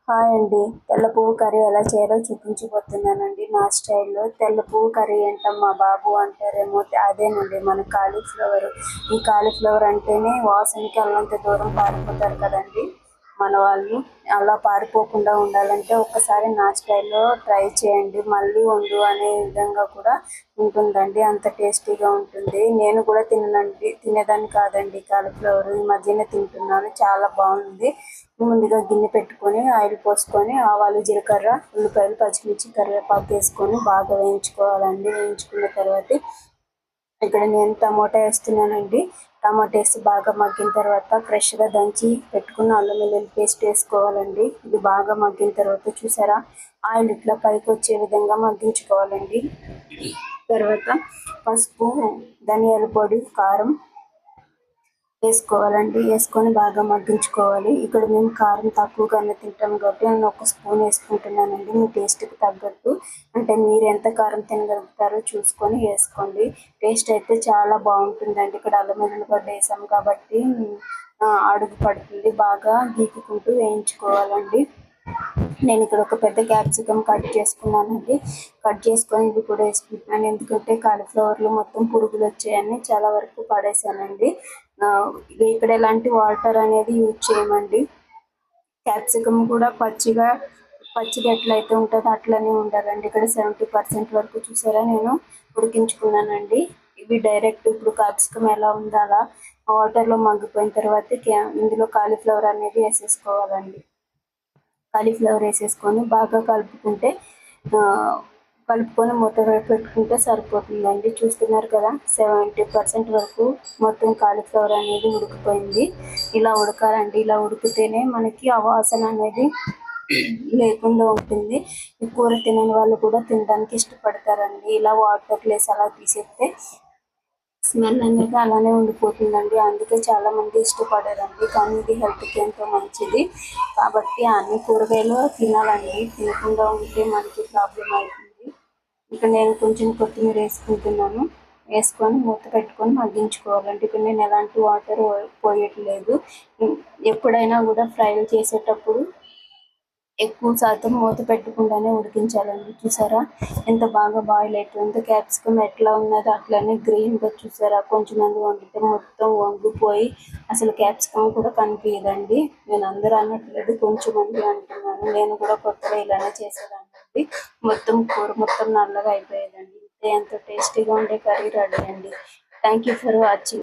Hi అండి. తెల్ల పువ్వు కర్రీ ఎలా చేయాలో చూపించబోతున్నానండి నా స్టైల్లో. తెల్ల పువ్వు కర్రీ ఏంటమ్మా బాబు అంటారేమో, అదేనండి మన కాలీఫ్లవర్. ఈ కాలీఫ్లవర్ అంటేనే వాసనకి అల్లంత దూరం పారిపోతారు కదండి మన వాళ్ళు. అలా పారిపోకుండా ఉండాలంటే ఒక్కసారి నా స్టైల్లో ట్రై చేయండి. మళ్ళీ వండు అనే విధంగా కూడా ఉంటుందండి. అంత టేస్టీగా ఉంటుంది. నేను కూడా తినేదాన్ని కాదండి కాలీఫ్లవర్. ఈ మధ్యనే తింటున్నాను. చాలా బాగుంది. ముందుగా గిన్నె పెట్టుకొని ఆయిల్ పోసుకొని ఆవాలు, జీలకర్ర, ఉల్లిపాయలు, పచ్చిమిర్చి, కరివేపాకు వేసుకొని బాగా వేయించుకోవాలండి. వేయించుకున్న తర్వాత ఇక్కడ నేను టమాటా వేస్తున్నానండి. టమాటా వేసి బాగా మగ్గిన తర్వాత ఫ్రెష్గా దంచి పెట్టుకున్న అల్లం వెల్లుల్లి పేస్ట్ వేసుకోవాలండి. ఇది బాగా మగ్గిన తర్వాత చూసారా, ఆయిల్ ఇట్లా పైకి వచ్చే విధంగా మగ్గించుకోవాలండి. తర్వాత పసుపు, ధనియాల పొడి, కారం వేసుకోవాలండి. వేసుకొని బాగా మగ్గించుకోవాలి. ఇక్కడ మేము కారం తక్కువగానే తింటాం కాబట్టి నేను 1 స్పూన్ వేసుకుంటున్నానండి. మీ టేస్ట్కి తగ్గట్టు, అంటే మీరు ఎంత కారం తినగలుగుతారో చూసుకొని వేసుకోండి. టేస్ట్ అయితే చాలా బాగుంటుందండి. ఇక్కడ అల్లం వెల్లుల్లి గడ్డ వేసాం కాబట్టి అడుగు పడుతుంది. బాగా గీకుకుంటూ వేయించుకోవాలండి. నేను ఇక్కడ ఒక పెద్ద క్యాప్సికమ్ కట్ చేసుకున్నానండి. కట్ చేసుకొని ఇది కూడా వేసుకుంటున్నాను. ఎందుకంటే కాలీఫ్లవర్లో మొత్తం పురుగులు వచ్చాయని చాలా వరకు పడేసానండి. ఇక్కడ ఎలాంటి వాటర్ అనేది యూజ్ చేయమండి. క్యాప్సికమ్ కూడా పచ్చిగా ఎట్లయితే ఉంటుందో అట్లనే ఉండాలండి. ఇక్కడ 70% వరకు చూసారా నేను ఉడికించుకున్నానండి. ఇవి డైరెక్ట్ ఇప్పుడు క్యాప్సికమ్ ఎలా ఉందో అలా వాటర్లో మగ్గిపోయిన తర్వాత ఇందులో కాలీఫ్లవర్ అనేది వేసేసుకోవాలండి. కాలీఫ్లవర్ వేసేసుకొని బాగా కలుపుకొని మూత పెట్టుకుంటే సరిపోతుందండి. చూస్తున్నారు కదా, 70% వరకు మొత్తం కాలీఫ్లవర్ అనేది ఉడికిపోయింది. ఇలా ఉడకాలండి. ఇలా ఉడికితేనే మనకి ఆ వాసన అనేది లేకుండా ఉంటుంది. ఈ కూర తినని వాళ్ళు కూడా తినడానికి ఇష్టపడతారండి. ఇలా వాటర్ వేసి అలా తీసేస్తే స్మెల్ అనేది అలానే ఉండిపోతుందండి. అందుకే చాలా మంది ఇష్టపడరండి. కానీ ఇది హెల్త్కి ఎంతో మంచిది కాబట్టి అన్ని కూరగాయలు తినాలండి. తినకుండా ఉంటే మనకి ప్రాబ్లం అవుతుంది. ఇక్కడ నేను కొంచెం కొత్తిమీర వేసుకుంటున్నాను. వేసుకొని మూత పెట్టుకొని మగ్గించుకోవాలండి. ఇక్కడ నేను ఎలాంటి వాటర్ పోయట్లేదు. ఎప్పుడైనా కూడా ఫ్రైలు చేసేటప్పుడు ఎక్కువ శాతం మూత పెట్టకుండానే ఉడికించాలండి. చూసారా ఎంత బాగా బాయిల్ అయిపోయిందో. క్యాప్సికమ్ ఎట్లా ఉన్నదో అట్లనే గ్రీన్గా చూసారా. కొంచెం మంది వండితే మొత్తం వంగిపోయి అసలు క్యాప్సికమ్ కూడా కనిపించదండి. నేను అందరూ అనట్లేదు, కొంచెం మంది అంటున్నాను. నేను కూడా కొత్తగా ఇలానే చేసేదాన్ని. మొత్తం కూర మొత్తం నల్లగా అయిపోయేదండి. ఎంతో టేస్టీగా ఉండే కర్రీ రెడీ అండి. Thank you for watching.